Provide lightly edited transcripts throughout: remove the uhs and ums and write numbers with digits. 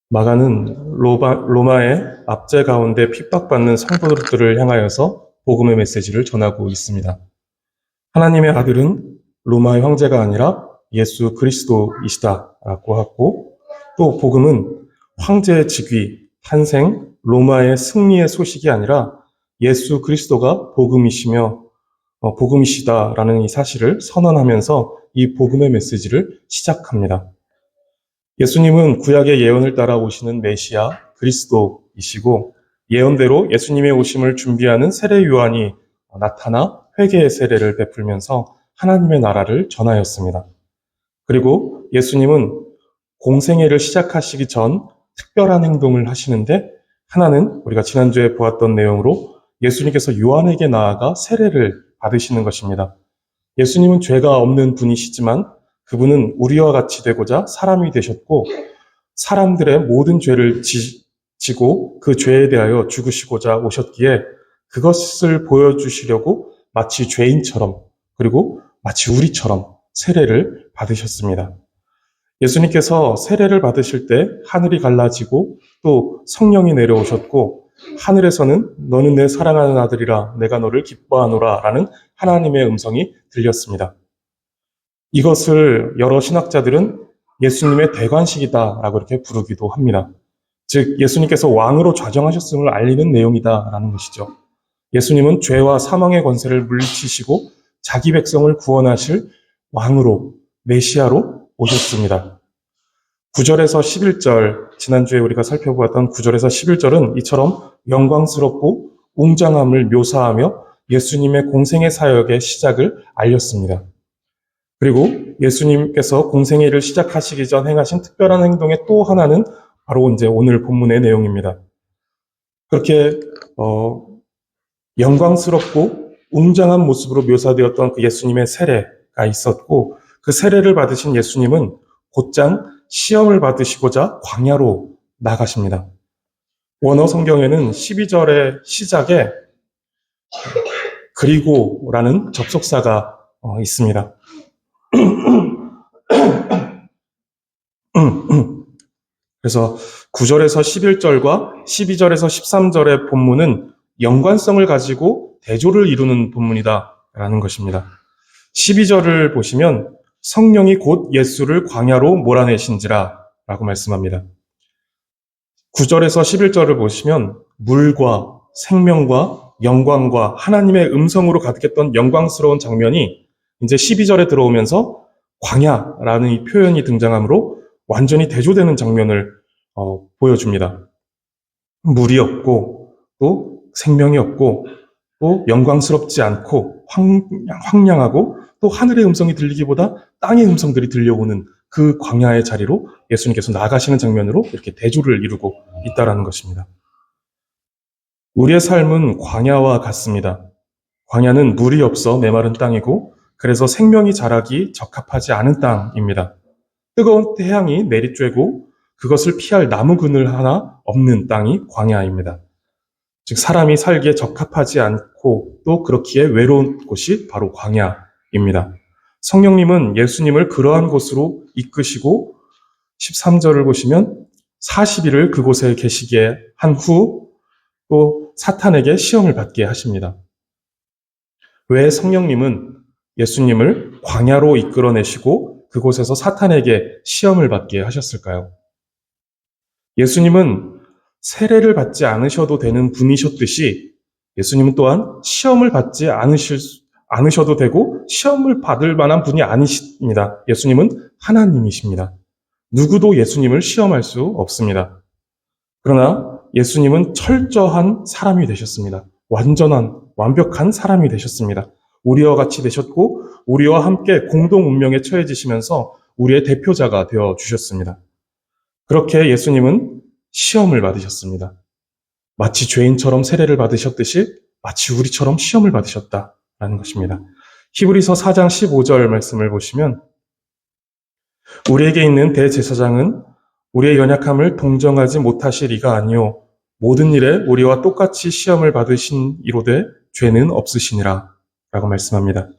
마가는 로마의 압제 가운데 핍박받는 성도들을 향하여서 복음의 메시지를 전하고 있습니다. 하나님의 아들은 로마의 황제가 아니라 예수 그리스도이시다라고 하고, 또 복음은 황제의 즉위, 탄생, 로마의 승리의 소식이 아니라 예수 그리스도가 복음이시다라는 이 사실을 선언하면서 이 복음의 메시지를 시작합니다. 예수님은 구약의 예언을 따라 오시는 메시아 그리스도이시고, 예언대로 예수님의 오심을 준비하는 세례 요한이 나타나 회개의 세례를 베풀면서 하나님의 나라를 전하였습니다. 그리고 예수님은 공생애를 시작하시기 전 특별한 행동을 하시는데, 하나는 우리가 지난주에 보았던 내용으로 예수님께서 요한에게 나아가 세례를 받으시는 것입니다. 예수님은 죄가 없는 분이시지만 그분은 우리와 같이 되고자 사람이 되셨고, 사람들의 모든 죄를 지고 그 죄에 대하여 죽으시고자 오셨기에 그것을 보여주시려고 마치 죄인처럼, 그리고 마치 우리처럼 세례를 받으셨습니다. 예수님께서 세례를 받으실 때 하늘이 갈라지고 또 성령이 내려오셨고, 하늘에서는 너는 내 사랑하는 아들이라 내가 너를 기뻐하노라 라는 하나님의 음성이 들렸습니다. 이것을 여러 신학자들은 예수님의 대관식이다라고 이렇게 부르기도 합니다. 즉, 예수님께서 왕으로 좌정하셨음을 알리는 내용이다라는 것이죠. 예수님은 죄와 사망의 권세를 물리치시고 자기 백성을 구원하실 왕으로, 메시아로 오셨습니다. 9절에서 11절, 지난주에 우리가 살펴보았던 9절에서 11절은 이처럼 영광스럽고 웅장함을 묘사하며 예수님의 공생의 사역의 시작을 알렸습니다. 그리고 예수님께서 공생의 일을 시작하시기 전 행하신 특별한 행동의 또 하나는 바로 이제 오늘 본문의 내용입니다. 그렇게 영광스럽고 웅장한 모습으로 묘사되었던 그 예수님의 세례가 있었고, 그 세례를 받으신 예수님은 곧장 시험을 받으시고자 광야로 나가십니다. 원어 성경에는 12절의 시작에 그리고라는 접속사가 있습니다. 그래서 9절에서 11절과 12절에서 13절의 본문은 연관성을 가지고 대조를 이루는 본문이다라는 것입니다. 12절을 보시면 성령이 곧 예수를 광야로 몰아내신지라 라고 말씀합니다. 9절에서 11절을 보시면 물과 생명과 영광과 하나님의 음성으로 가득했던 영광스러운 장면이 이제 12절에 들어오면서 광야라는 이 표현이 등장하므로 완전히 대조되는 장면을 보여줍니다. 물이 없고 또 생명이 없고 또 영광스럽지 않고 황량하고 또 하늘의 음성이 들리기보다 땅의 음성들이 들려오는 그 광야의 자리로 예수님께서 나가시는 장면으로 이렇게 대조를 이루고 있다라는 것입니다. 우리의 삶은 광야와 같습니다. 광야는 물이 없어 메마른 땅이고, 그래서 생명이 자라기 적합하지 않은 땅입니다. 뜨거운 태양이 내리쬐고 그것을 피할 나무 그늘 하나 없는 땅이 광야입니다. 즉, 사람이 살기에 적합하지 않고 또 그렇기에 외로운 곳이 바로 광야입니다. 성령님은 예수님을 그러한 곳으로 이끄시고 13절을 보시면 40일을 그곳에 계시게 한 후 또 사탄에게 시험을 받게 하십니다. 왜 성령님은 예수님을 광야로 이끌어내시고 그곳에서 사탄에게 시험을 받게 하셨을까요? 예수님은 세례를 받지 않으셔도 되는 분이셨듯이 예수님은 또한 시험을 받지 않으셔도 되고 시험을 받을 만한 분이 아니십니다. 예수님은 하나님이십니다. 누구도 예수님을 시험할 수 없습니다. 그러나 예수님은 철저한 사람이 되셨습니다. 완벽한 사람이 되셨습니다. 우리와 같이 되셨고 우리와 함께 공동 운명에 처해지시면서 우리의 대표자가 되어 주셨습니다. 그렇게 예수님은 시험을 받으셨습니다. 마치 죄인처럼 세례를 받으셨듯이 마치 우리처럼 시험을 받으셨다라는 것입니다. 히브리서 4장 15절 말씀을 보시면 우리에게 있는 대제사장은 우리의 연약함을 동정하지 못하실 이가 아니요 모든 일에 우리와 똑같이 시험을 받으신 이로되 죄는 없으시니라 라고 말씀합니다.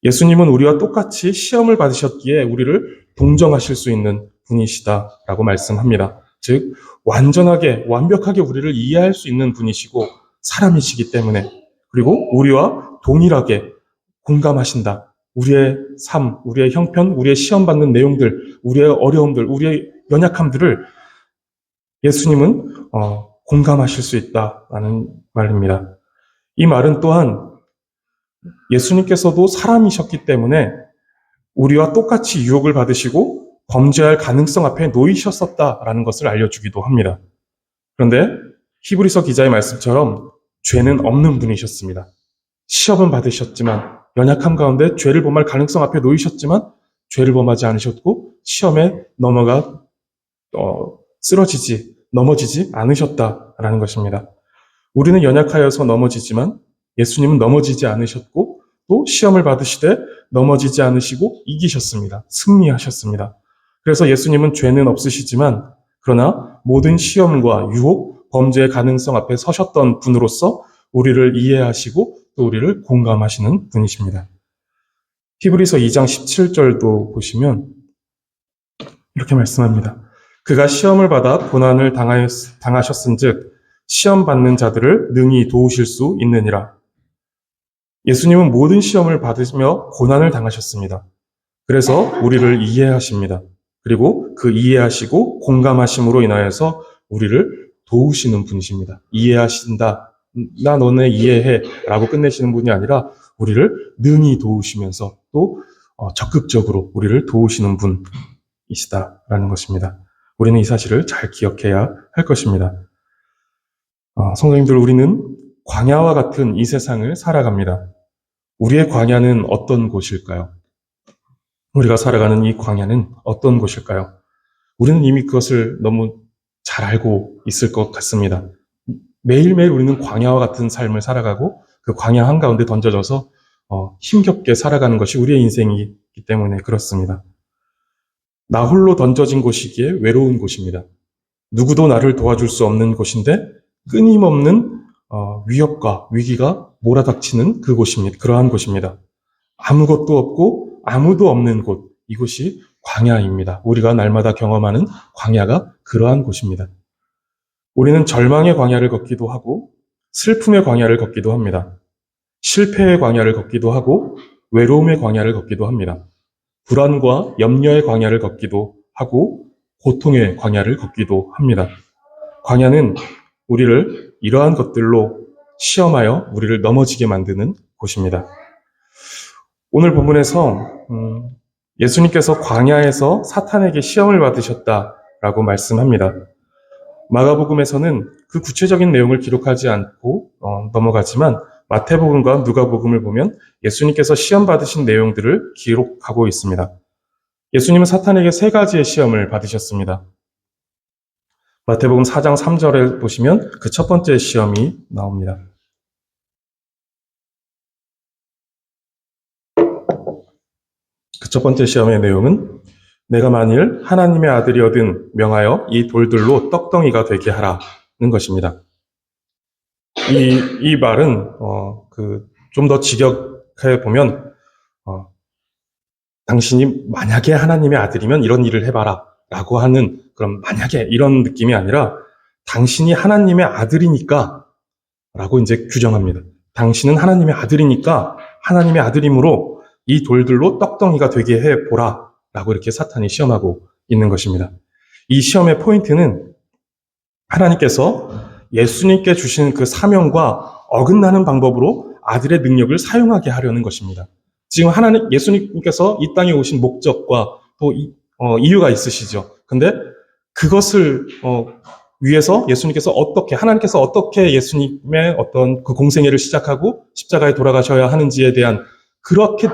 예수님은 우리와 똑같이 시험을 받으셨기에 우리를 동정하실 수 있는 분이시다라고 말씀합니다. 즉 완전하게 완벽하게 우리를 이해할 수 있는 분이시고 사람이시기 때문에, 그리고 우리와 동일하게 공감하신다. 우리의 삶, 우리의 형편, 우리의 시험 받는 내용들, 우리의 어려움들, 우리의 연약함들을 예수님은 공감하실 수 있다라는 말입니다. 이 말은 또한 예수님께서도 사람이셨기 때문에 우리와 똑같이 유혹을 받으시고 범죄할 가능성 앞에 놓이셨었다라는 것을 알려주기도 합니다. 그런데 히브리서 기자의 말씀처럼 죄는 없는 분이셨습니다. 시험은 받으셨지만, 연약함 가운데 죄를 범할 가능성 앞에 놓이셨지만 죄를 범하지 않으셨고 시험에 넘어지지 않으셨다라는 것입니다. 우리는 연약하여서 넘어지지만 예수님은 넘어지지 않으셨고 또 시험을 받으시되 넘어지지 않으시고 이기셨습니다. 승리하셨습니다. 그래서 예수님은 죄는 없으시지만 그러나 모든 시험과 유혹, 범죄의 가능성 앞에 서셨던 분으로서 우리를 이해하시고 또 우리를 공감하시는 분이십니다. 히브리서 2장 17절도 보시면 이렇게 말씀합니다. 그가 시험을 받아 고난을 당하셨은즉 시험 받는 자들을 능히 도우실 수 있느니라. 예수님은 모든 시험을 받으며 고난을 당하셨습니다. 그래서 우리를 이해하십니다. 그리고 그 이해하시고 공감하심으로 인하여서 우리를 도우시는 분이십니다. 이해하신다, 나 너네 이해해 라고 끝내시는 분이 아니라 우리를 능히 도우시면서 또 적극적으로 우리를 도우시는 분이시다라는 것입니다. 우리는 이 사실을 잘 기억해야 할 것입니다. 성도님들, 우리는 광야와 같은 이 세상을 살아갑니다. 우리의 광야는 어떤 곳일까요? 우리가 살아가는 이 광야는 어떤 곳일까요? 우리는 이미 그것을 너무 잘 알고 있을 것 같습니다. 매일매일 우리는 광야와 같은 삶을 살아가고 그 광야 한가운데 던져져서 힘겹게 살아가는 것이 우리의 인생이기 때문에 그렇습니다. 나 홀로 던져진 곳이기에 외로운 곳입니다. 누구도 나를 도와줄 수 없는 곳인데 끊임없는 위협과 위기가 몰아닥치는 그러한 곳입니다. 아무것도 없고 아무도 없는 곳, 이곳이 광야입니다. 우리가 날마다 경험하는 광야가 그러한 곳입니다. 우리는 절망의 광야를 걷기도 하고 슬픔의 광야를 걷기도 합니다. 실패의 광야를 걷기도 하고 외로움의 광야를 걷기도 합니다. 불안과 염려의 광야를 걷기도 하고 고통의 광야를 걷기도 합니다. 광야는 우리를 이러한 것들로 시험하여 우리를 넘어지게 만드는 곳입니다. 오늘 본문에서 예수님께서 광야에서 사탄에게 시험을 받으셨다라고 말씀합니다. 마가복음에서는 그 구체적인 내용을 기록하지 않고 넘어가지만 마태복음과 누가복음을 보면 예수님께서 시험 받으신 내용들을 기록하고 있습니다. 예수님은 사탄에게 3가지의 시험을 받으셨습니다. 마태복음 4장 3절에 보시면 그 첫 번째 시험이 나옵니다. 그 첫 번째 시험의 내용은 내가 만일 하나님의 아들이거든 명하여 이 돌들로 떡덩이가 되게 하라는 것입니다. 이 말은 좀 더 직역해 보면 당신이 만약에 하나님의 아들이면 이런 일을 해봐라 라고 하는 그런 만약에 이런 느낌이 아니라 당신이 하나님의 아들이니까 라고 이제 규정합니다. 당신은 하나님의 아들이니까 하나님의 아들이므로 이 돌들로 떡덩이가 되게 해보라 라고 이렇게 사탄이 시험하고 있는 것입니다. 이 시험의 포인트는 하나님께서 예수님께 주신 그 사명과 어긋나는 방법으로 아들의 능력을 사용하게 하려는 것입니다. 지금 예수님께서 이 땅에 오신 목적과 또 이유가 있으시죠. 근데 그것을 위해서 하나님께서 어떻게 예수님의 어떤 그 공생애를 시작하고 십자가에 돌아가셔야 하는지에 대한 그렇게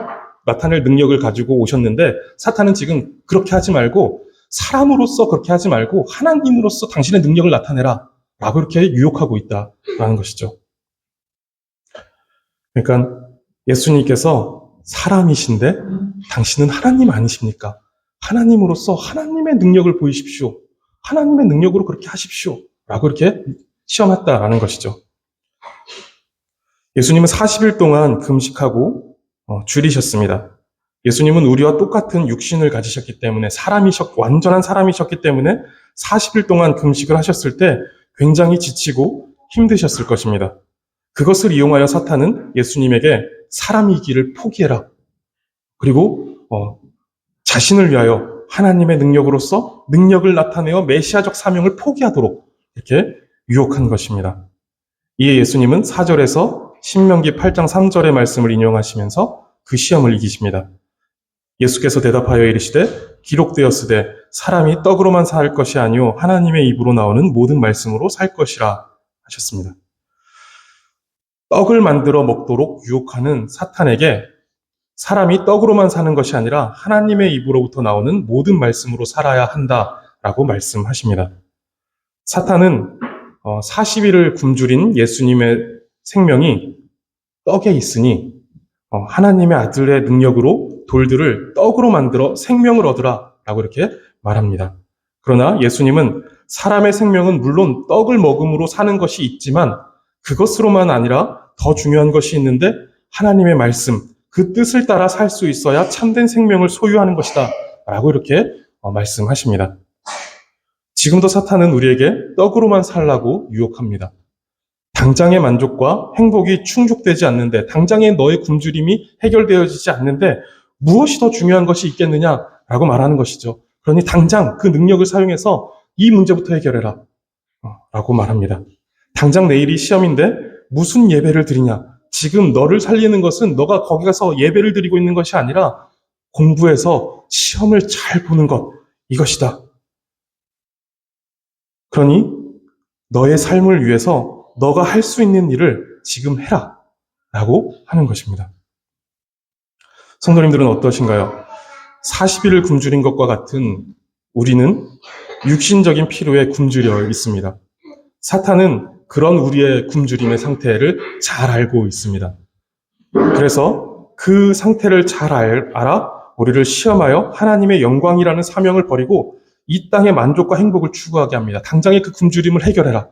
나타낼 능력을 가지고 오셨는데 사탄은 지금 그렇게 하지 말고 사람으로서 그렇게 하지 말고 하나님으로서 당신의 능력을 나타내라 라고 이렇게 유혹하고 있다라는 것이죠. 그러니까 예수님께서 사람이신데 당신은 하나님 아니십니까? 하나님으로서 하나님의 능력을 보이십시오. 하나님의 능력으로 그렇게 하십시오. 라고 이렇게 시험했다라는 것이죠. 예수님은 40일 동안 금식하고 줄이셨습니다. 예수님은 우리와 똑같은 육신을 가지셨기 때문에 완전한 사람이셨기 때문에 40일 동안 금식을 하셨을 때 굉장히 지치고 힘드셨을 것입니다. 그것을 이용하여 사탄은 예수님에게 사람이기를 포기해라. 그리고 자신을 위하여 하나님의 능력으로서 능력을 나타내어 메시아적 사명을 포기하도록 이렇게 유혹한 것입니다. 이에 예수님은 4절에서 신명기 8장 3절의 말씀을 인용하시면서 그 시험을 이기십니다. 예수께서 대답하여 이르시되 기록되었으되 사람이 떡으로만 살 것이 아니요 하나님의 입으로 나오는 모든 말씀으로 살 것이라 하셨습니다. 떡을 만들어 먹도록 유혹하는 사탄에게 사람이 떡으로만 사는 것이 아니라 하나님의 입으로부터 나오는 모든 말씀으로 살아야 한다라고 말씀하십니다. 사탄은 40일을 굶주린 예수님의 생명이 떡에 있으니 하나님의 아들의 능력으로 돌들을 떡으로 만들어 생명을 얻으라 라고 이렇게 말합니다. 그러나 예수님은 사람의 생명은 물론 떡을 먹음으로 사는 것이 있지만 그것으로만 아니라 더 중요한 것이 있는데 하나님의 말씀, 그 뜻을 따라 살 수 있어야 참된 생명을 소유하는 것이다 라고 이렇게 말씀하십니다. 지금도 사탄은 우리에게 떡으로만 살라고 유혹합니다. 당장의 만족과 행복이 충족되지 않는데, 당장의 너의 굶주림이 해결되어지지 않는데 무엇이 더 중요한 것이 있겠느냐라고 말하는 것이죠. 그러니 당장 그 능력을 사용해서 이 문제부터 해결해라 라고 말합니다. 당장 내일이 시험인데 무슨 예배를 드리냐? 지금 너를 살리는 것은 너가 거기 가서 예배를 드리고 있는 것이 아니라 공부해서 시험을 잘 보는 것, 이것이다. 그러니 너의 삶을 위해서 너가 할 수 있는 일을 지금 해라 라고 하는 것입니다. 성도님들은 어떠신가요? 40일을 굶주린 것과 같은 우리는 육신적인 피로에 굶주려 있습니다. 사탄은 그런 우리의 굶주림의 상태를 잘 알고 있습니다. 그래서 그 상태를 잘 알아 우리를 시험하여 하나님의 영광이라는 사명을 버리고 이 땅의 만족과 행복을 추구하게 합니다. 당장의 그 굶주림을 해결해라.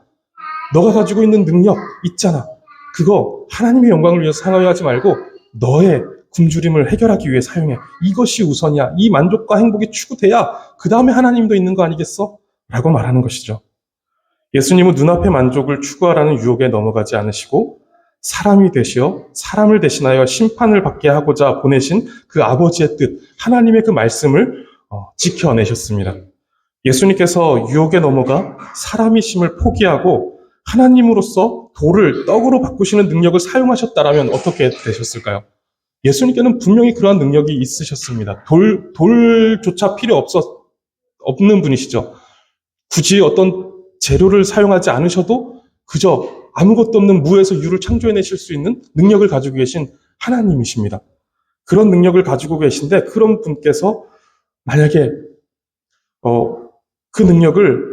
너가 가지고 있는 능력 있잖아. 그거 하나님의 영광을 위해서 사용하지 말고 너의 굶주림을 해결하기 위해 사용해. 이것이 우선이야. 이 만족과 행복이 추구돼야 그 다음에 하나님도 있는 거 아니겠어? 라고 말하는 것이죠. 예수님은 눈앞의 만족을 추구하라는 유혹에 넘어가지 않으시고 사람이 되시어 사람을 대신하여 심판을 받게 하고자 보내신 그 아버지의 뜻, 하나님의 그 말씀을 지켜내셨습니다. 예수님께서 유혹에 넘어가 사람이심을 포기하고 하나님으로서 돌을 떡으로 바꾸시는 능력을 사용하셨다라면 어떻게 되셨을까요? 예수님께는 분명히 그러한 능력이 있으셨습니다. 돌조차 필요 없는 분이시죠. 굳이 어떤 재료를 사용하지 않으셔도 그저 아무것도 없는 무에서 유를 창조해내실 수 있는 능력을 가지고 계신 하나님이십니다. 그런 능력을 가지고 계신데 그런 분께서 만약에 그 능력을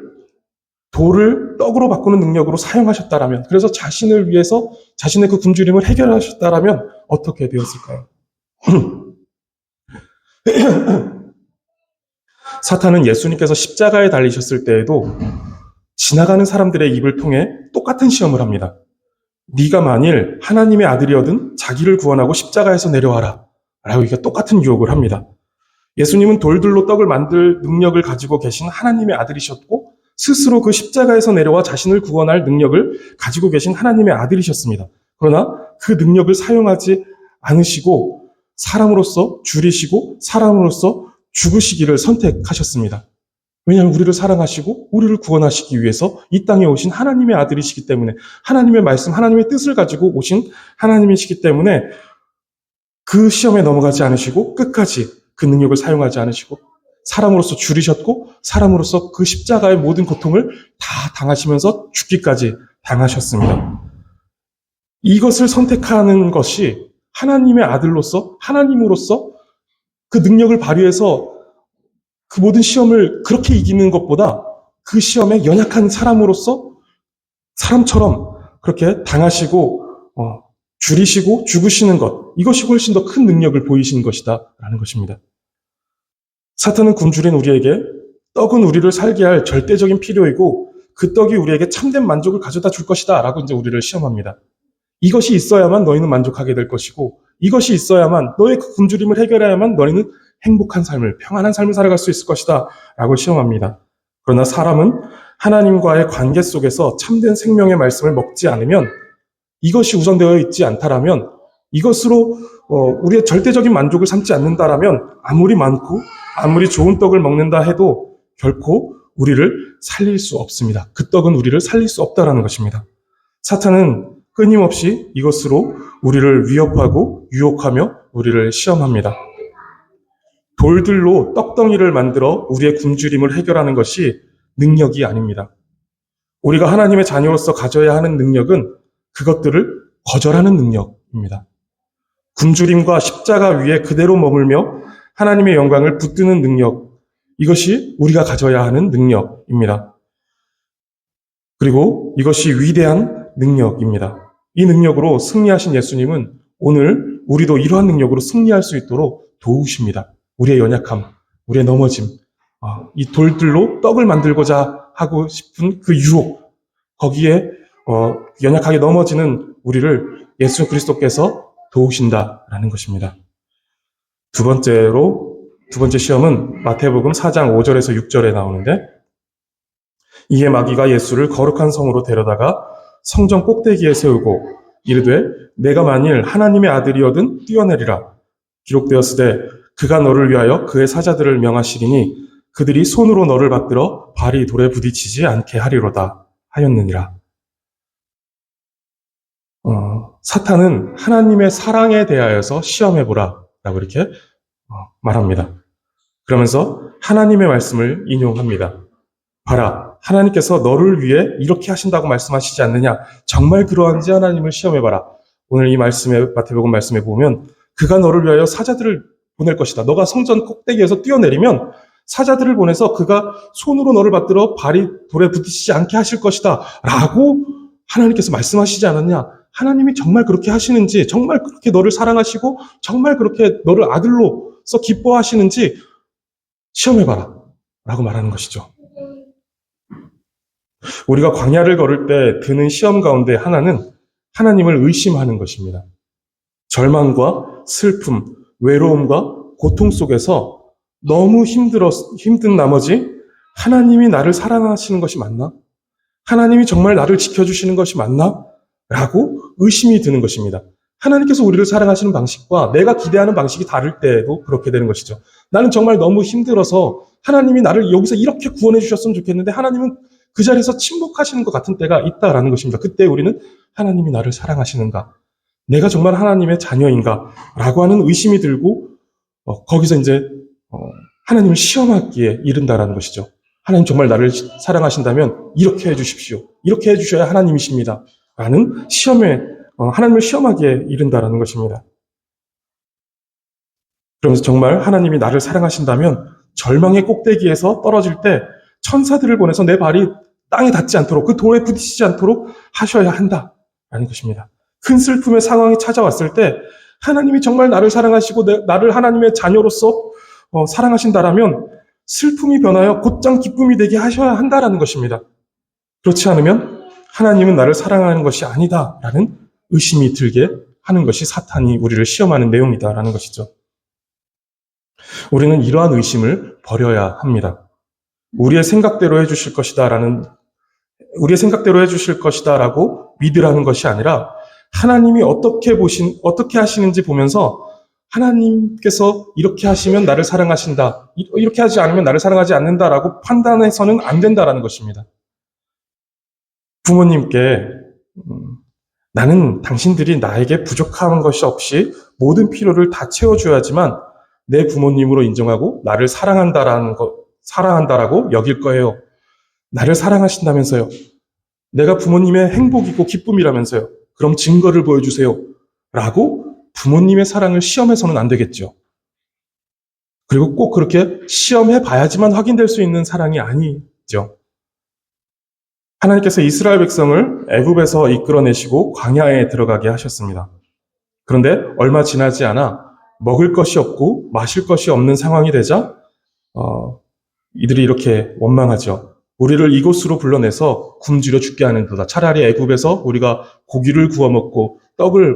돌을 떡으로 바꾸는 능력으로 사용하셨다라면, 그래서 자신을 위해서 자신의 그 굶주림을 해결하셨다라면 어떻게 되었을까요? 사탄은 예수님께서 십자가에 달리셨을 때에도 지나가는 사람들의 입을 통해 똑같은 시험을 합니다. 네가 만일 하나님의 아들이거든 자기를 구원하고 십자가에서 내려와라 라고 이게 똑같은 유혹을 합니다. 예수님은 돌들로 떡을 만들 능력을 가지고 계신 하나님의 아들이셨고 스스로 그 십자가에서 내려와 자신을 구원할 능력을 가지고 계신 하나님의 아들이셨습니다. 그러나 그 능력을 사용하지 않으시고 사람으로서 줄이시고 사람으로서 죽으시기를 선택하셨습니다. 왜냐하면 우리를 사랑하시고 우리를 구원하시기 위해서 이 땅에 오신 하나님의 아들이시기 때문에, 하나님의 말씀, 하나님의 뜻을 가지고 오신 하나님이시기 때문에 그 시험에 넘어가지 않으시고 끝까지 그 능력을 사용하지 않으시고 사람으로서 줄이셨고 사람으로서 그 십자가의 모든 고통을 다 당하시면서 죽기까지 당하셨습니다. 이것을 선택하는 것이 하나님의 아들로서, 하나님으로서 그 능력을 발휘해서 그 모든 시험을 그렇게 이기는 것보다 그 시험에 연약한 사람으로서 사람처럼 그렇게 당하시고 줄이시고 죽으시는 것, 이것이 훨씬 더 큰 능력을 보이신 것이다 라는 것입니다. 사탄은 굶주린 우리에게 떡은 우리를 살게 할 절대적인 필요이고 그 떡이 우리에게 참된 만족을 가져다 줄 것이다 라고 이제 우리를 시험합니다. 이것이 있어야만 너희는 만족하게 될 것이고 이것이 있어야만 너의 그 굶주림을 해결해야만 너희는 행복한 삶을, 평안한 삶을 살아갈 수 있을 것이다 라고 시험합니다. 그러나 사람은 하나님과의 관계 속에서 참된 생명의 말씀을 먹지 않으면, 이것이 우선되어 있지 않다라면, 이것으로 우리의 절대적인 만족을 삼지 않는다라면 아무리 많고 아무리 좋은 떡을 먹는다 해도 결코 우리를 살릴 수 없습니다. 그 떡은 우리를 살릴 수 없다라는 것입니다. 사탄은 끊임없이 이것으로 우리를 위협하고 유혹하며 우리를 시험합니다. 돌들로 떡덩이를 만들어 우리의 굶주림을 해결하는 것이 능력이 아닙니다. 우리가 하나님의 자녀로서 가져야 하는 능력은 그것들을 거절하는 능력입니다. 굶주림과 십자가 위에 그대로 머물며 하나님의 영광을 붙드는 능력, 이것이 우리가 가져야 하는 능력입니다. 그리고 이것이 위대한 능력입니다. 이 능력으로 승리하신 예수님은 오늘 우리도 이러한 능력으로 승리할 수 있도록 도우십니다. 우리의 연약함, 우리의 넘어짐, 이 돌들로 떡을 만들고자 하고 싶은 그 유혹, 거기에 연약하게 넘어지는 우리를 예수 그리스도께서 도우신다라는 것입니다. 두 번째 시험은 마태복음 4장 5절에서 6절에 나오는데, 이에 마귀가 예수를 거룩한 성으로 데려다가 성전 꼭대기에 세우고 이르되 내가 만일 하나님의 아들이거든 뛰어내리라. 기록되었으되 그가 너를 위하여 그의 사자들을 명하시리니 그들이 손으로 너를 받들어 발이 돌에 부딪히지 않게 하리로다 하였느니라. 사탄은 하나님의 사랑에 대하여서 시험해보라 라고 이렇게 말합니다. 그러면서 하나님의 말씀을 인용합니다. 봐라, 하나님께서 너를 위해 이렇게 하신다고 말씀하시지 않느냐? 정말 그러한지 하나님을 시험해봐라. 오늘 이 말씀에, 마태복음 말씀에 보면 그가 너를 위하여 사자들을 보낼 것이다. 너가 성전 꼭대기에서 뛰어내리면 사자들을 보내서 그가 손으로 너를 받들어 발이 돌에 부딪히지 않게 하실 것이다 라고 하나님께서 말씀하시지 않았냐? 하나님이 정말 그렇게 하시는지, 정말 그렇게 너를 사랑하시고 정말 그렇게 너를 아들로서 기뻐하시는지 시험해봐라 라고 말하는 것이죠. 우리가 광야를 걸을 때 드는 시험 가운데 하나는 하나님을 의심하는 것입니다. 절망과 슬픔, 외로움과 고통 속에서 너무 힘든 나머지 하나님이 나를 사랑하시는 것이 맞나? 하나님이 정말 나를 지켜주시는 것이 맞나? 라고 의심이 드는 것입니다. 하나님께서 우리를 사랑하시는 방식과 내가 기대하는 방식이 다를 때에도 그렇게 되는 것이죠. 나는 정말 너무 힘들어서 하나님이 나를 여기서 이렇게 구원해 주셨으면 좋겠는데 하나님은 그 자리에서 침묵하시는 것 같은 때가 있다라는 것입니다. 그때 우리는 하나님이 나를 사랑하시는가? 내가 정말 하나님의 자녀인가? 라고 하는 의심이 들고 거기서 이제 하나님을 시험하기에 이른다라는 것이죠. 하나님 정말 나를 사랑하신다면 이렇게 해주십시오. 이렇게 해주셔야 하나님이십니다. 라는 시험에 하나님을 시험하기에 이른다라는 것입니다. 그러면서 정말 하나님이 나를 사랑하신다면 절망의 꼭대기에서 떨어질 때 천사들을 보내서 내 발이 땅에 닿지 않도록, 그 돌에 부딪히지 않도록 하셔야 한다라는 것입니다. 큰 슬픔의 상황이 찾아왔을 때 하나님이 정말 나를 사랑하시고 나를 하나님의 자녀로서 사랑하신다라면 슬픔이 변하여 곧장 기쁨이 되게 하셔야 한다라는 것입니다. 그렇지 않으면 하나님은 나를 사랑하는 것이 아니다라는 의심이 들게 하는 것이 사탄이 우리를 시험하는 내용이다라는 것이죠. 우리는 이러한 의심을 버려야 합니다. 우리의 생각대로 해주실 것이다라고 믿으라는 것이 아니라 하나님이 어떻게 하시는지 보면서 하나님께서 이렇게 하시면 나를 사랑하신다, 이렇게 하지 않으면 나를 사랑하지 않는다라고 판단해서는 안 된다라는 것입니다. 부모님께 나는 당신들이 나에게 부족한 것이 없이 모든 필요를 다 채워줘야지만 내 부모님으로 인정하고 나를 사랑한다라고 여길 거예요. 나를 사랑하신다면서요. 내가 부모님의 행복이고 기쁨이라면서요. 그럼 증거를 보여주세요. 라고 부모님의 사랑을 시험해서는 안 되겠죠. 그리고 꼭 그렇게 시험해 봐야지만 확인될 수 있는 사랑이 아니죠. 하나님께서 이스라엘 백성을 애굽에서 이끌어내시고 광야에 들어가게 하셨습니다. 그런데 얼마 지나지 않아 먹을 것이 없고 마실 것이 없는 상황이 되자 이들이 이렇게 원망하죠. 우리를 이곳으로 불러내서 굶주려 죽게 하는도다. 차라리 애굽에서 우리가 고기를 구워 먹고 떡을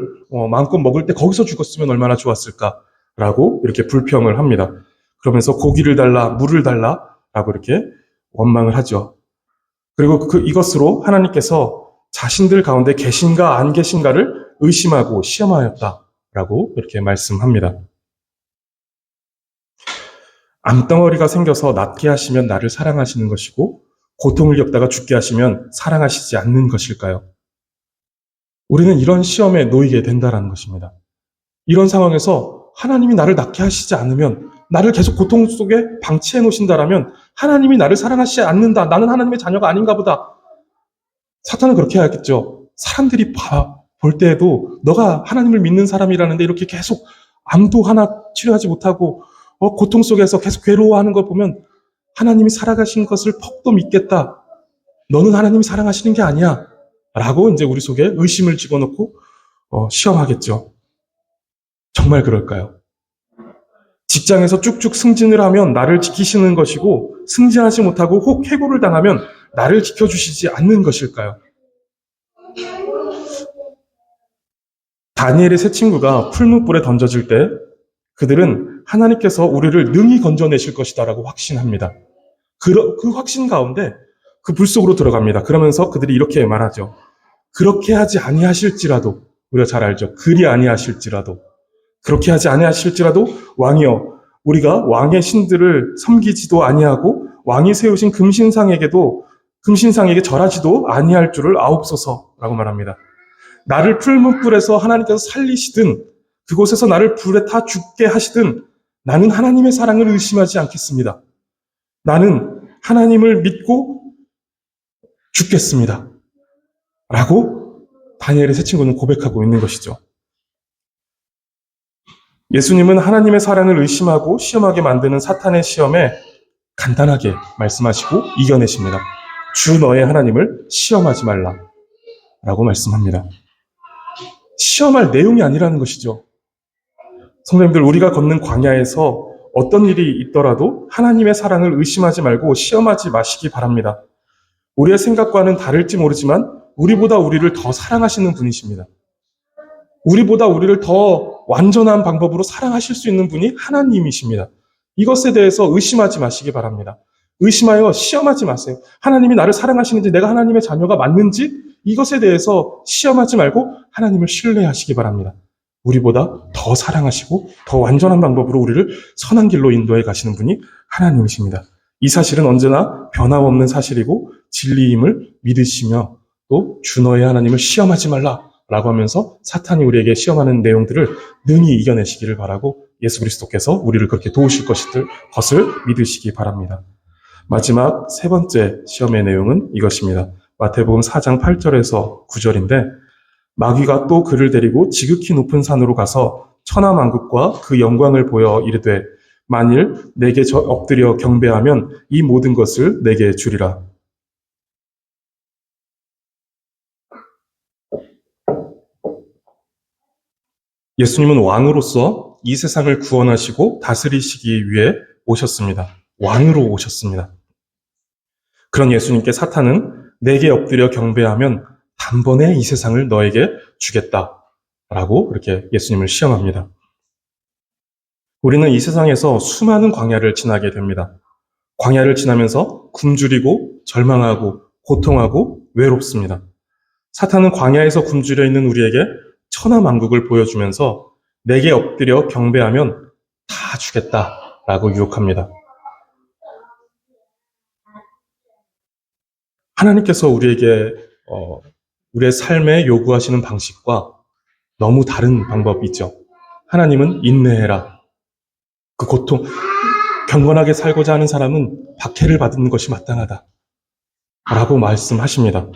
마음껏 먹을 때 거기서 죽었으면 얼마나 좋았을까라고 이렇게 불평을 합니다. 그러면서 고기를 달라, 물을 달라라고 이렇게 원망을 하죠. 그리고 이것으로 하나님께서 자신들 가운데 계신가 안 계신가를 의심하고 시험하였다라고 이렇게 말씀합니다. 암덩어리가 생겨서 낫게 하시면 나를 사랑하시는 것이고 고통을 겪다가 죽게 하시면 사랑하시지 않는 것일까요? 우리는 이런 시험에 놓이게 된다는 것입니다. 이런 상황에서 하나님이 나를 낫게 하시지 않으면, 나를 계속 고통 속에 방치해 놓으신다라면 하나님이 나를 사랑하시지 않는다. 나는 하나님의 자녀가 아닌가 보다. 사탄은 그렇게 하겠죠. 사람들이 볼 때에도 너가 하나님을 믿는 사람이라는데 이렇게 계속 암도 하나 치료하지 못하고 고통 속에서 계속 괴로워하는 걸 보면 하나님이 살아가신 것을 퍽도 믿겠다. 너는 하나님이 사랑하시는 게 아니야. 라고 이제 우리 속에 의심을 집어넣고 시험하겠죠. 정말 그럴까요? 직장에서 쭉쭉 승진을 하면 나를 지키시는 것이고 승진하지 못하고 혹 해고를 당하면 나를 지켜주시지 않는 것일까요? 다니엘의 세 친구가 풀무불에 던져질 때 그들은 하나님께서 우리를 능히 건져내실 것이다 라고 확신합니다. 그 확신 가운데 그 불 속으로 들어갑니다. 그러면서 그들이 이렇게 말하죠. 그렇게 하지 아니하실지라도, 우리가 잘 알죠. 그리 아니하실지라도, 그렇게 하지 아니하실지라도 왕이여, 우리가 왕의 신들을 섬기지도 아니하고 왕이 세우신 금신상에게 절하지도 아니할 줄을 아옵소서라고 말합니다. 나를 풀무불에서 하나님께서 살리시든 그곳에서 나를 불에 타 죽게 하시든 나는 하나님의 사랑을 의심하지 않겠습니다. 나는 하나님을 믿고 죽겠습니다. 라고 다니엘의 세 친구는 고백하고 있는 것이죠. 예수님은 하나님의 사랑을 의심하고 시험하게 만드는 사탄의 시험에 간단하게 말씀하시고 이겨내십니다. 주 너의 하나님을 시험하지 말라 라고 말씀합니다. 시험할 내용이 아니라는 것이죠. 성도님들, 우리가 걷는 광야에서 어떤 일이 있더라도 하나님의 사랑을 의심하지 말고 시험하지 마시기 바랍니다. 우리의 생각과는 다를지 모르지만 우리보다 우리를 더 사랑하시는 분이십니다. 우리보다 우리를 더 완전한 방법으로 사랑하실 수 있는 분이 하나님이십니다. 이것에 대해서 의심하지 마시기 바랍니다. 의심하여 시험하지 마세요. 하나님이 나를 사랑하시는지, 내가 하나님의 자녀가 맞는지 이것에 대해서 시험하지 말고 하나님을 신뢰하시기 바랍니다. 우리보다 더 사랑하시고 더 완전한 방법으로 우리를 선한 길로 인도해 가시는 분이 하나님이십니다. 이 사실은 언제나 변함없는 사실이고 진리임을 믿으시며 또 주 너의 하나님을 시험하지 말라라고 하면서 사탄이 우리에게 시험하는 내용들을 능히 이겨내시기를 바라고 예수 그리스도께서 우리를 그렇게 도우실 것을 믿으시기 바랍니다. 마지막 세 번째 시험의 내용은 이것입니다. 마태복음 4장 8절에서 9절인데 마귀가 또 그를 데리고 지극히 높은 산으로 가서 천하만국과 그 영광을 보여 이르되 만일 내게 엎드려 경배하면 이 모든 것을 내게 주리라. 예수님은 왕으로서 이 세상을 구원하시고 다스리시기 위해 오셨습니다. 왕으로 오셨습니다. 그런 예수님께 사탄은 내게 엎드려 경배하면 단번에 이 세상을 너에게 주겠다라고 이렇게 예수님을 시험합니다. 우리는 이 세상에서 수많은 광야를 지나게 됩니다. 광야를 지나면서 굶주리고 절망하고 고통하고 외롭습니다. 사탄은 광야에서 굶주려 있는 우리에게 천하만국을 보여주면서 내게 엎드려 경배하면 다 주겠다라고 유혹합니다. 하나님께서 우리에게 우리의 삶에 요구하시는 방식과 너무 다른 방법이죠. 하나님은 인내해라. 그 고통, 경건하게 살고자 하는 사람은 박해를 받는 것이 마땅하다. 라고 말씀하십니다.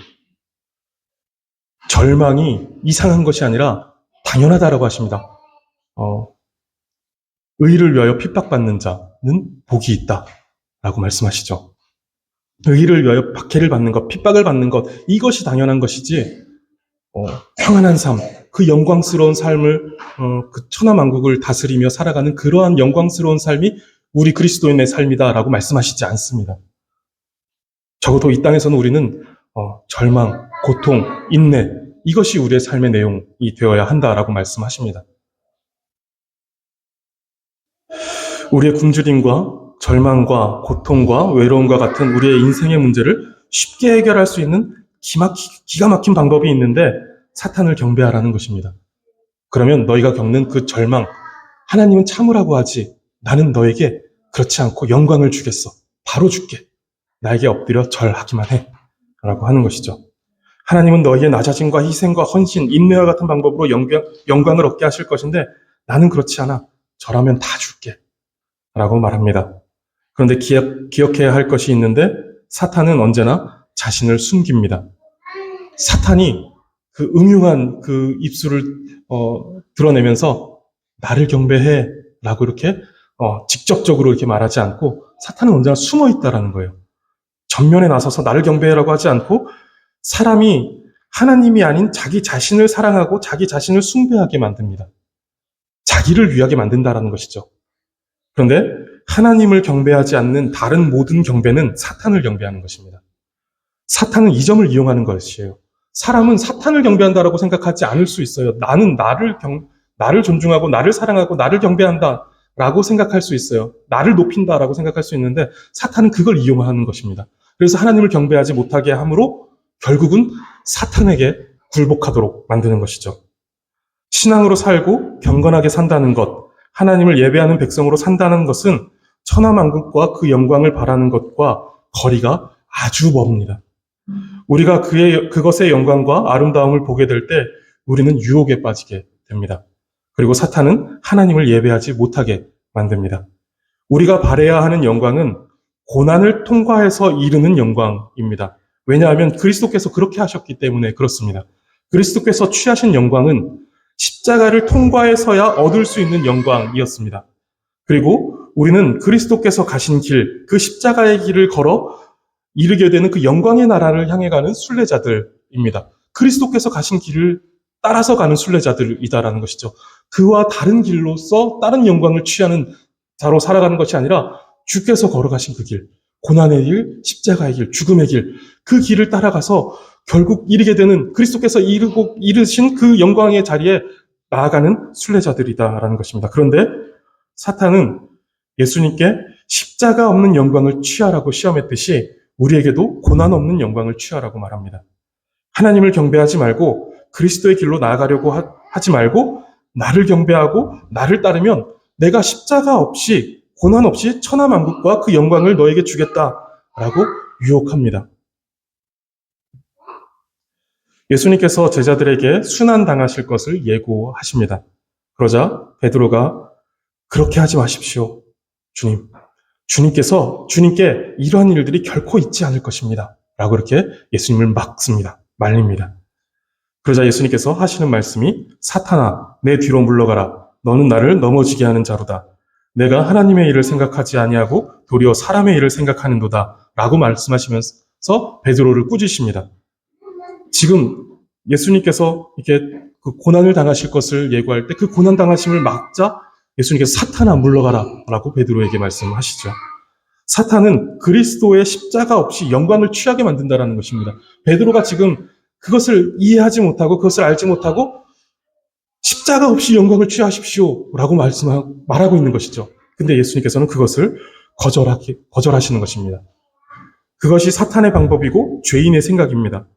절망이 이상한 것이 아니라 당연하다라고 하십니다. 의를 위하여 핍박받는 자는 복이 있다. 라고 말씀하시죠. 의를 위하여 박해를 받는 것, 핍박을 받는 것, 이것이 당연한 것이지, 평안한 삶, 그 영광스러운 삶을, 그 천하만국을 다스리며 살아가는 그러한 영광스러운 삶이 우리 그리스도인의 삶이다라고 말씀하시지 않습니다. 적어도 이 땅에서는 우리는 절망, 고통, 인내, 이것이 우리의 삶의 내용이 되어야 한다라고 말씀하십니다. 우리의 굶주림과 절망과 고통과 외로움과 같은 우리의 인생의 문제를 쉽게 해결할 수 있는 기가 막힌 방법이 있는데 사탄을 경배하라는 것입니다. 그러면 너희가 겪는 그 절망, 하나님은 참으라고 하지 나는 너에게 그렇지 않고 영광을 주겠어. 바로 줄게. 나에게 엎드려 절하기만 해. 라고 하는 것이죠. 하나님은 너희의 낮아짐과 희생과 헌신, 인내와 같은 방법으로 영광을 얻게 하실 것인데 나는 그렇지 않아. 절하면 다 줄게. 라고 말합니다. 그런데 기억해야 할 것이 있는데 사탄은 언제나 자신을 숨깁니다. 사탄이 그 음흉한 그 입술을 드러내면서 나를 경배해 라고 이렇게 직접적으로 이렇게 말하지 않고 사탄은 언제나 숨어 있다라는 거예요. 전면에 나서서 나를 경배해라고 하지 않고 사람이 하나님이 아닌 자기 자신을 사랑하고 자기 자신을 숭배하게 만듭니다. 자기를 위하게 만든다라는 것이죠. 그런데 하나님을 경배하지 않는 다른 모든 경배는 사탄을 경배하는 것입니다. 사탄은 이 점을 이용하는 것이에요. 사람은 사탄을 경배한다라고 생각하지 않을 수 있어요. 나는 나를 존중하고 나를 사랑하고 나를 경배한다라고 생각할 수 있어요. 나를 높인다라고 생각할 수 있는데 사탄은 그걸 이용하는 것입니다. 그래서 하나님을 경배하지 못하게 함으로 결국은 사탄에게 굴복하도록 만드는 것이죠. 신앙으로 살고 경건하게 산다는 것, 하나님을 예배하는 백성으로 산다는 것은 천하만국과 그 영광을 바라는 것과 거리가 아주 멉니다. 우리가 그것의 영광과 아름다움을 보게 될 때 우리는 유혹에 빠지게 됩니다. 그리고 사탄은 하나님을 예배하지 못하게 만듭니다. 우리가 바라야 하는 영광은 고난을 통과해서 이루는 영광입니다. 왜냐하면 그리스도께서 그렇게 하셨기 때문에 그렇습니다. 그리스도께서 취하신 영광은 십자가를 통과해서야 얻을 수 있는 영광이었습니다. 그리고 우리는 그리스도께서 가신 길, 그 십자가의 길을 걸어 이르게 되는 그 영광의 나라를 향해 가는 순례자들입니다. 그리스도께서 가신 길을 따라서 가는 순례자들이다라는 것이죠. 그와 다른 길로서 다른 영광을 취하는 자로 살아가는 것이 아니라 주께서 걸어가신 그 길, 고난의 길, 십자가의 길, 죽음의 길, 그 길을 따라가서 결국 이르게 되는 그리스도께서 이르신 그 영광의 자리에 나아가는 순례자들이다라는 것입니다. 그런데 사탄은 예수님께 십자가 없는 영광을 취하라고 시험했듯이 우리에게도 고난 없는 영광을 취하라고 말합니다. 하나님을 경배하지 말고 그리스도의 길로 나아가려고 하지 말고 나를 경배하고 나를 따르면 내가 십자가 없이 고난 없이 천하만국과 그 영광을 너에게 주겠다라고 유혹합니다. 예수님께서 제자들에게 순환당하실 것을 예고하십니다. 그러자 베드로가 그렇게 하지 마십시오. 주님께 이러한 일들이 결코 있지 않을 것입니다. 라고 이렇게 예수님을 막습니다. 말립니다. 그러자 예수님께서 하시는 말씀이 사탄아, 내 뒤로 물러가라. 너는 나를 넘어지게 하는 자로다. 내가 하나님의 일을 생각하지 아니하고 도리어 사람의 일을 생각하는도다. 라고 말씀하시면서 베드로를 꾸짖습니다. 지금 예수님께서 이렇게 그 고난을 당하실 것을 예고할 때 그 고난 당하심을 막자 예수님께서 사탄아 물러가라 라고 베드로에게 말씀하시죠. 사탄은 그리스도의 십자가 없이 영광을 취하게 만든다라는 것입니다. 베드로가 지금 그것을 이해하지 못하고 그것을 알지 못하고 십자가 없이 영광을 취하십시오 라고 말하고 있는 것이죠. 근데 예수님께서는 그것을 거절하시는 것입니다. 그것이 사탄의 방법이고 죄인의 생각입니다.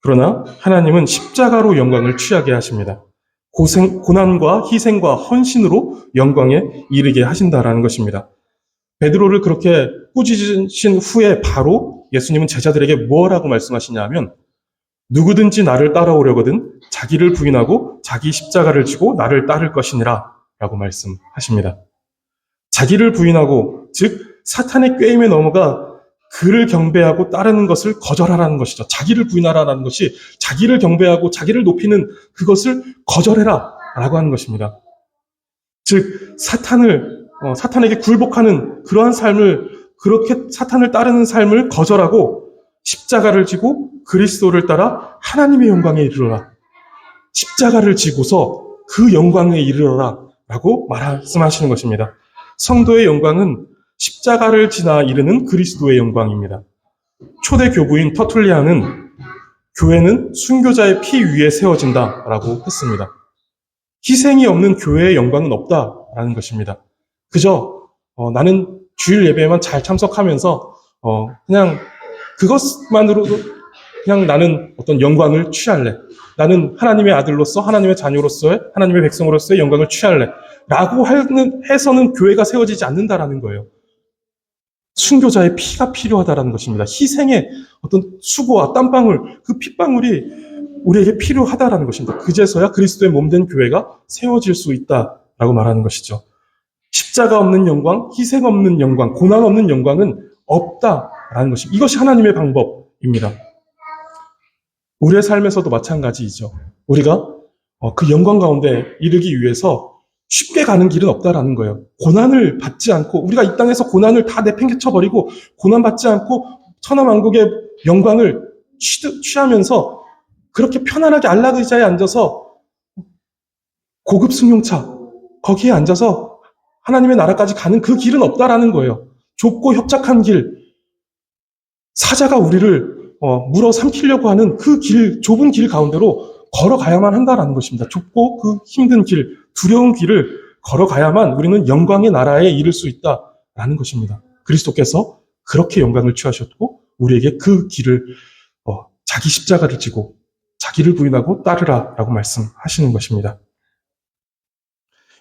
그러나 하나님은 십자가로 영광을 취하게 하십니다. 고난과 희생과 헌신으로 영광에 이르게 하신다라는 것입니다. 베드로를 그렇게 꾸짖으신 후에 바로 예수님은 제자들에게 뭐라고 말씀하시냐 하면 누구든지 나를 따라오려거든 자기를 부인하고 자기 십자가를 지고 나를 따를 것이니라 라고 말씀하십니다. 자기를 부인하고 즉 사탄의 꾀임에 넘어가 그를 경배하고 따르는 것을 거절하라는 것이죠. 자기를 부인하라는 것이 자기를 경배하고 자기를 높이는 그것을 거절해라 라고 하는 것입니다. 즉 사탄에게 굴복하는 그러한 삶을 그렇게 사탄을 따르는 삶을 거절하고 십자가를 지고 그리스도를 따라 하나님의 영광에 이르러라. 십자가를 지고서 그 영광에 이르러라 라고 말씀하시는 것입니다. 성도의 영광은 십자가를 지나 이르는 그리스도의 영광입니다. 초대 교부인 터툴리안은 교회는 순교자의 피 위에 세워진다라고 했습니다. 희생이 없는 교회의 영광은 없다라는 것입니다. 그저 나는 주일 예배에만 잘 참석하면서 그냥 그것만으로도 그냥 나는 어떤 영광을 취할래. 나는 하나님의 아들로서 하나님의 자녀로서의 하나님의 백성으로서의 영광을 취할래. 라고 해서는 교회가 세워지지 않는다라는 거예요. 순교자의 피가 필요하다라는 것입니다. 희생의 어떤 수고와 땀방울, 그 핏방울이 우리에게 필요하다라는 것입니다. 그제서야 그리스도의 몸된 교회가 세워질 수 있다라고 말하는 것이죠. 십자가 없는 영광, 희생 없는 영광, 고난 없는 영광은 없다라는 것입니다. 이것이 하나님의 방법입니다. 우리의 삶에서도 마찬가지이죠. 우리가 그 영광 가운데 이르기 위해서 쉽게 가는 길은 없다라는 거예요. 고난을 받지 않고 우리가 이 땅에서 고난을 다 내팽개쳐버리고 고난받지 않고 천하만국의 영광을 취하면서 그렇게 편안하게 안락 의자에 앉아서 고급 승용차 거기에 앉아서 하나님의 나라까지 가는 그 길은 없다라는 거예요. 좁고 협착한 길, 사자가 우리를 물어 삼키려고 하는 그 좁은 길 가운데로 걸어가야만 한다라는 것입니다. 좁고 그 힘든 길, 두려운 길을 걸어가야만 우리는 영광의 나라에 이를 수 있다라는 것입니다. 그리스도께서 그렇게 영광을 취하셨고 우리에게 그 길을 자기 십자가를 지고 자기를 부인하고 따르라라고 말씀하시는 것입니다.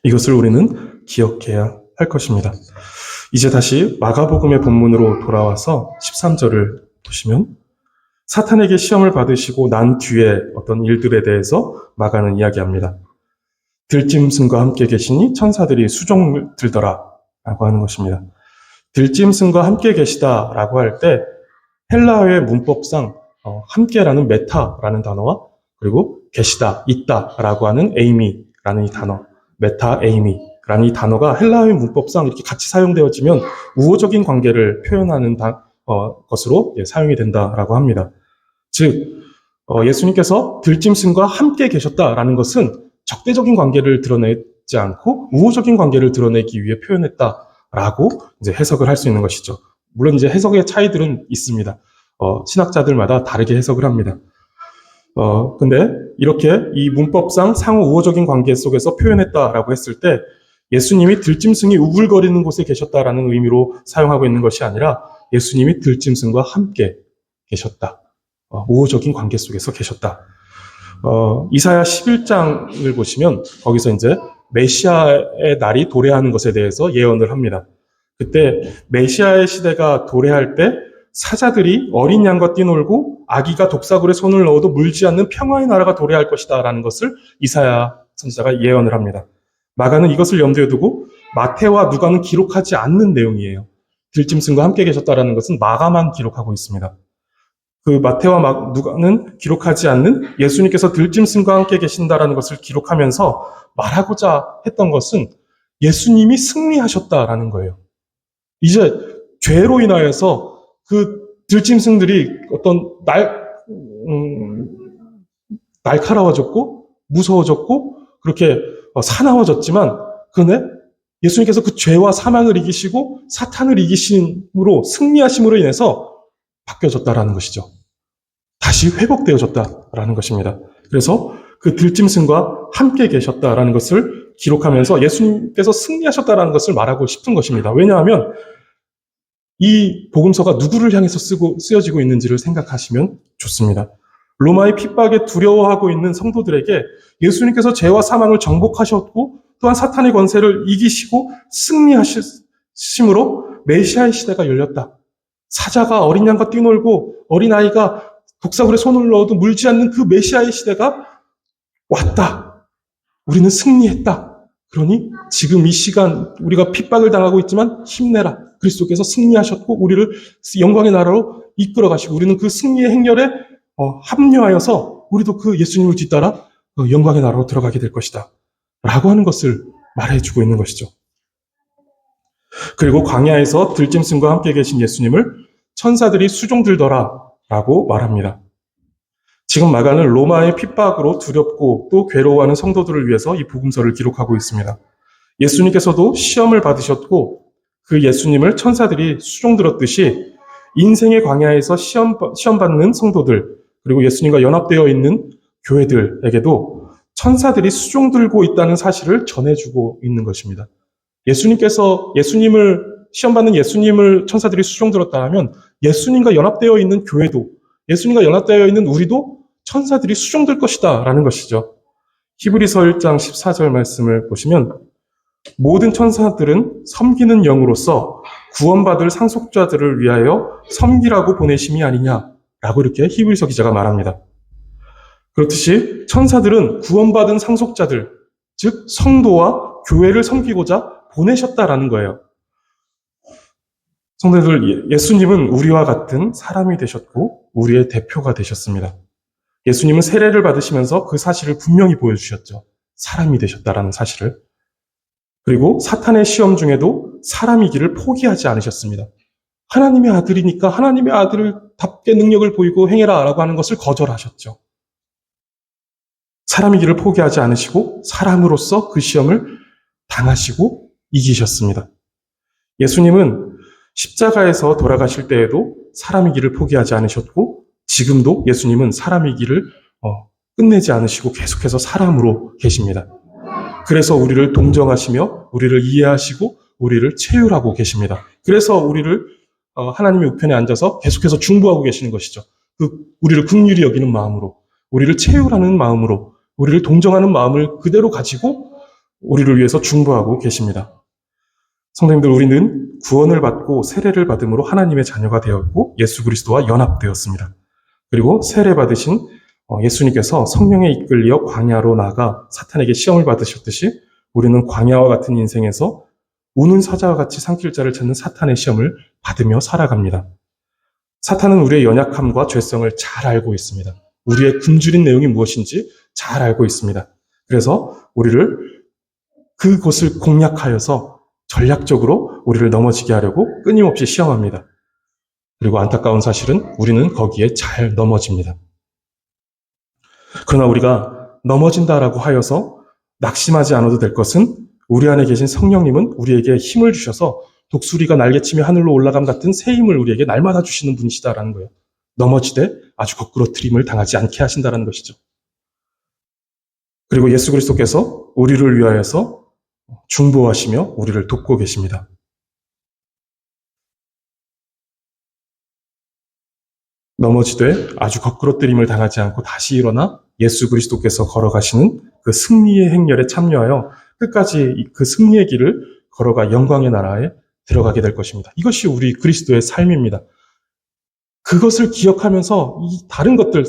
이것을 우리는 기억해야 할 것입니다. 이제 다시 마가복음의 본문으로 돌아와서 13절을 보시면 사탄에게 시험을 받으시고 난 뒤에 어떤 일들에 대해서 마가는 이야기합니다. 들짐승과 함께 계시니 천사들이 수종을 들더라 라고 하는 것입니다. 들짐승과 함께 계시다라고 할 때 헬라어의 문법상 함께라는 메타라는 단어와 그리고 계시다, 있다라고 하는 에이미라는 이 단어, 메타, 에이미라는 이 단어가 헬라어의 문법상 이렇게 같이 사용되어지면 우호적인 관계를 표현하는 것으로 사용이 된다라고 합니다. 즉 예수님께서 들짐승과 함께 계셨다라는 것은 적대적인 관계를 드러내지 않고 우호적인 관계를 드러내기 위해 표현했다라고 이제 해석을 할 수 있는 것이죠. 물론 이제 해석의 차이들은 있습니다. 신학자들마다 다르게 해석을 합니다. 근데 이렇게 이 문법상 상호 우호적인 관계 속에서 표현했다라고 했을 때 예수님이 들짐승이 우글거리는 곳에 계셨다라는 의미로 사용하고 있는 것이 아니라 예수님이 들짐승과 함께 계셨다. 우호적인 관계 속에서 계셨다. 이사야 11장을 보시면 거기서 이제 메시아의 날이 도래하는 것에 대해서 예언을 합니다. 그때 메시아의 시대가 도래할 때 사자들이 어린 양과 뛰놀고 아기가 독사굴에 손을 넣어도 물지 않는 평화의 나라가 도래할 것이다라는 것을 이사야 선지자가 예언을 합니다. 마가는 이것을 염두에 두고 마태와 누가는 기록하지 않는 내용이에요. 들짐승과 함께 계셨다라는 것은 마가만 기록하고 있습니다. 그 마태와 누가는 기록하지 않는 예수님께서 들짐승과 함께 계신다라는 것을 기록하면서 말하고자 했던 것은 예수님이 승리하셨다라는 거예요. 이제 죄로 인하여서 그 들짐승들이 어떤 날카로워졌고 무서워졌고 그렇게 사나워졌지만 그런데 예수님께서 그 죄와 사망을 이기시고 사탄을 이기심으로 승리하심으로 인해서 바뀌어졌다라는 것이죠. 다시 회복되어졌다라는 것입니다. 그래서 그 들짐승과 함께 계셨다라는 것을 기록하면서 예수님께서 승리하셨다라는 것을 말하고 싶은 것입니다. 왜냐하면 이 복음서가 누구를 향해서 쓰여지고 있는지를 생각하시면 좋습니다. 로마의 핍박에 두려워하고 있는 성도들에게 예수님께서 죄와 사망을 정복하셨고 또한 사탄의 권세를 이기시고 승리하심으로 메시아의 시대가 열렸다. 사자가 어린 양과 뛰놀고 어린아이가 독사굴에 손을 넣어도 물지 않는 그 메시아의 시대가 왔다. 우리는 승리했다. 그러니 지금 이 시간 우리가 핍박을 당하고 있지만 힘내라. 그리스도께서 승리하셨고 우리를 영광의 나라로 이끌어 가시고 우리는 그 승리의 행렬에 합류하여서 우리도 그 예수님을 뒤따라 영광의 나라로 들어가게 될 것이다. 라고 하는 것을 말해주고 있는 것이죠. 그리고 광야에서 들짐승과 함께 계신 예수님을 천사들이 수종들더라 라고 말합니다. 지금 마가는 로마의 핍박으로 두렵고 또 괴로워하는 성도들을 위해서 이 복음서를 기록하고 있습니다. 예수님께서도 시험을 받으셨고 그 예수님을 천사들이 수종들었듯이 인생의 광야에서 시험 받는 성도들 그리고 예수님과 연합되어 있는 교회들에게도 천사들이 수종들고 있다는 사실을 전해주고 있는 것입니다. 예수님을 시험 받는 예수님을 천사들이 수종들었다면 예수님과 연합되어 있는 교회도, 예수님과 연합되어 있는 우리도 천사들이 수종될 것이다 라는 것이죠. 히브리서 1장 14절 말씀을 보시면 모든 천사들은 섬기는 영으로서 구원받을 상속자들을 위하여 섬기라고 보내심이 아니냐라고 이렇게 히브리서 기자가 말합니다. 그렇듯이 천사들은 구원받은 상속자들, 즉 성도와 교회를 섬기고자 보내셨다라는 거예요. 성도들, 예수님은 우리와 같은 사람이 되셨고 우리의 대표가 되셨습니다. 예수님은 세례를 받으시면서 그 사실을 분명히 보여주셨죠. 사람이 되셨다라는 사실을. 그리고 사탄의 시험 중에도 사람이기를 포기하지 않으셨습니다. 하나님의 아들이니까 하나님의 아들답게 능력을 보이고 행해라 라고 하는 것을 거절하셨죠. 사람이기를 포기하지 않으시고 사람으로서 그 시험을 당하시고 이기셨습니다. 예수님은 십자가에서 돌아가실 때에도 사람이기를 포기하지 않으셨고 지금도 예수님은 사람이기를 끝내지 않으시고 계속해서 사람으로 계십니다. 그래서 우리를 동정하시며 우리를 이해하시고 우리를 채율하고 계십니다. 그래서 우리를 하나님의 우편에 앉아서 계속해서 중보하고 계시는 것이죠. 우리를 긍휼히 여기는 마음으로, 우리를 채율하는 마음으로, 우리를 동정하는 마음을 그대로 가지고 우리를 위해서 중보하고 계십니다. 성도님들, 우리는 구원을 받고 세례를 받음으로 하나님의 자녀가 되었고 예수 그리스도와 연합되었습니다. 그리고 세례 받으신 예수님께서 성령에 이끌려 광야로 나가 사탄에게 시험을 받으셨듯이 우리는 광야와 같은 인생에서 우는 사자와 같이 산길자를 찾는 사탄의 시험을 받으며 살아갑니다. 사탄은 우리의 연약함과 죄성을 잘 알고 있습니다. 우리의 굶주린 내용이 무엇인지 잘 알고 있습니다. 그래서 우리를 그곳을 공략하여서 전략적으로 우리를 넘어지게 하려고 끊임없이 시험합니다. 그리고 안타까운 사실은 우리는 거기에 잘 넘어집니다. 그러나 우리가 넘어진다라고 하여서 낙심하지 않아도 될 것은 우리 안에 계신 성령님은 우리에게 힘을 주셔서 독수리가 날개치며 하늘로 올라감 같은 새 힘을 우리에게 날마다 주시는 분이시다라는 거예요. 넘어지되 아주 거꾸로뜨림을 당하지 않게 하신다라는 것이죠. 그리고 예수 그리스도께서 우리를 위하여서 중보하시며 우리를 돕고 계십니다. 넘어지되 아주 거꾸로뜨림을 당하지 않고 다시 일어나 예수 그리스도께서 걸어가시는 그 승리의 행렬에 참여하여 끝까지 그 승리의 길을 걸어가 영광의 나라에 들어가게 될 것입니다. 이것이 우리 그리스도의 삶입니다. 그것을 기억하면서 이 다른 것들,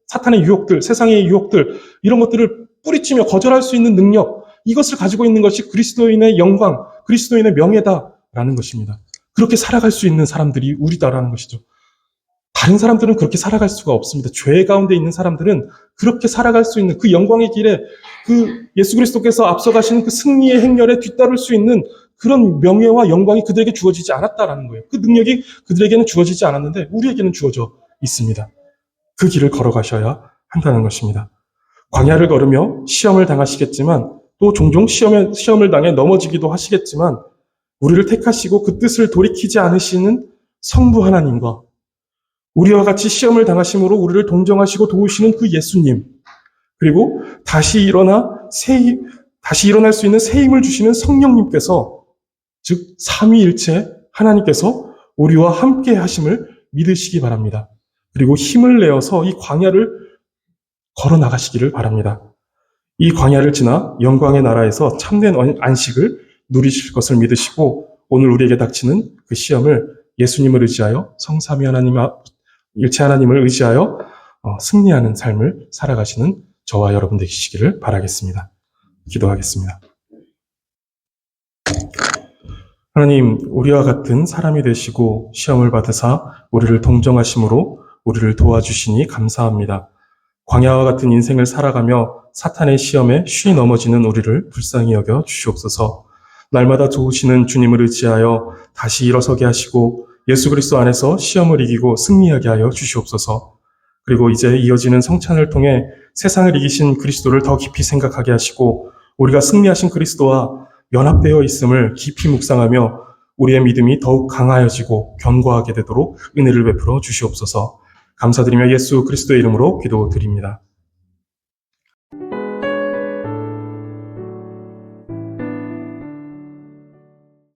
사탄의 유혹들, 세상의 유혹들, 이런 것들을 뿌리치며 거절할 수 있는 능력, 이것을 가지고 있는 것이 그리스도인의 영광, 그리스도인의 명예다라는 것입니다. 그렇게 살아갈 수 있는 사람들이 우리다라는 것이죠. 다른 사람들은 그렇게 살아갈 수가 없습니다. 죄 가운데 있는 사람들은 그렇게 살아갈 수 있는 그 영광의 길에 그 예수 그리스도께서 앞서가시는 그 승리의 행렬에 뒤따를 수 있는 그런 명예와 영광이 그들에게 주어지지 않았다라는 거예요. 그 능력이 그들에게는 주어지지 않았는데 우리에게는 주어져 있습니다. 그 길을 걸어가셔야 한다는 것입니다. 광야를 걸으며 시험을 당하시겠지만 또 종종 시험을 당해 넘어지기도 하시겠지만 우리를 택하시고 그 뜻을 돌이키지 않으시는 성부 하나님과 우리와 같이 시험을 당하심으로 우리를 동정하시고 도우시는 그 예수님, 그리고 다시 일어날 수 있는 새 힘을 주시는 성령님께서, 즉 삼위일체 하나님께서 우리와 함께 하심을 믿으시기 바랍니다. 그리고 힘을 내어서 이 광야를 걸어 나가시기를 바랍니다. 이 광야를 지나 영광의 나라에서 참된 안식을 누리실 것을 믿으시고 오늘 우리에게 닥치는 그 시험을 예수님을 의지하여 성삼위 하나님 일체 하나님을 의지하여 승리하는 삶을 살아가시는 저와 여러분 되시기를 바라겠습니다. 기도하겠습니다. 하나님, 우리와 같은 사람이 되시고 시험을 받으사 우리를 동정하심으로 우리를 도와주시니 감사합니다. 광야와 같은 인생을 살아가며 사탄의 시험에 쉬이 넘어지는 우리를 불쌍히 여겨 주시옵소서. 날마다 도우시는 주님을 의지하여 다시 일어서게 하시고 예수 그리스도 안에서 시험을 이기고 승리하게 하여 주시옵소서. 그리고 이제 이어지는 성찬을 통해 세상을 이기신 그리스도를 더 깊이 생각하게 하시고 우리가 승리하신 그리스도와 연합되어 있음을 깊이 묵상하며 우리의 믿음이 더욱 강하여지고 견고하게 되도록 은혜를 베풀어 주시옵소서. 감사드리며 예수 그리스도의 이름으로 기도드립니다.